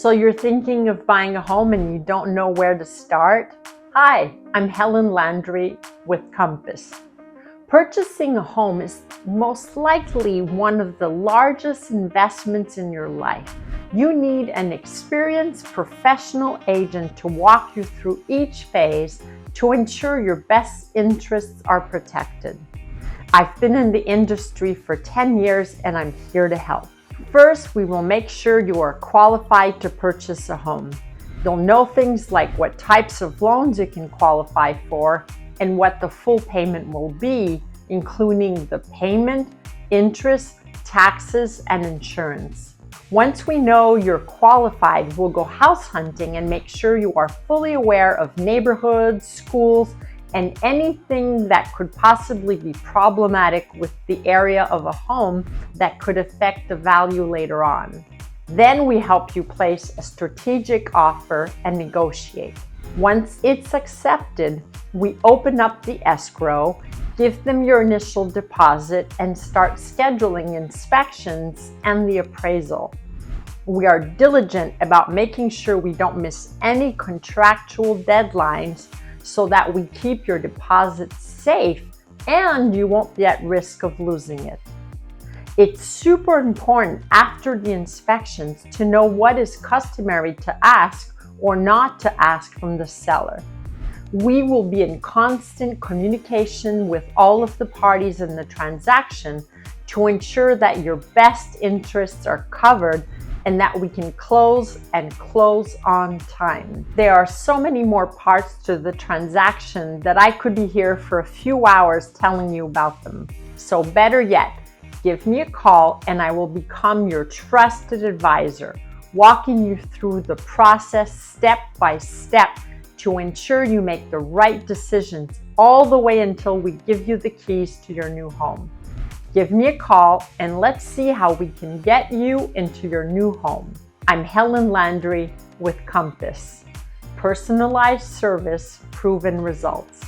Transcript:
So you're thinking of buying a home and you don't know where to start? Hi, I'm Helen Landry with Compass. Purchasing a home is most likely one of the largest investments in your life. You need an experienced professional agent to walk you through each phase to ensure your best interests are protected. I've been in the industry for 10 years and I'm here to help. First, we will make sure you are qualified to purchase a home. You'll know things like what types of loans you can qualify for and what the full payment will be, including the payment, interest, taxes, and insurance. Once we know you're qualified, we'll go house hunting and make sure you are fully aware of neighborhoods, schools, and anything that could possibly be problematic with the area of a home that could affect the value later on. Then we help you place a strategic offer and negotiate. Once it's accepted, we open up the escrow, give them your initial deposit, and start scheduling inspections and the appraisal. We are diligent about making sure we don't miss any contractual deadlines so that we keep your deposit safe and you won't be at risk of losing it. It's super important after the inspections to know what is customary to ask or not to ask from the seller. We will be in constant communication with all of the parties in the transaction to ensure that your best interests are covered and that we can close on time. There are so many more parts to the transaction that I could be here for a few hours telling you about them. So better yet, give me a call and I will become your trusted advisor, walking you through the process step by step to ensure you make the right decisions all the way until we give you the keys to your new home. Give me a call and let's see how we can get you into your new home. I'm Helen Landry with Compass. Personalized service, proven results.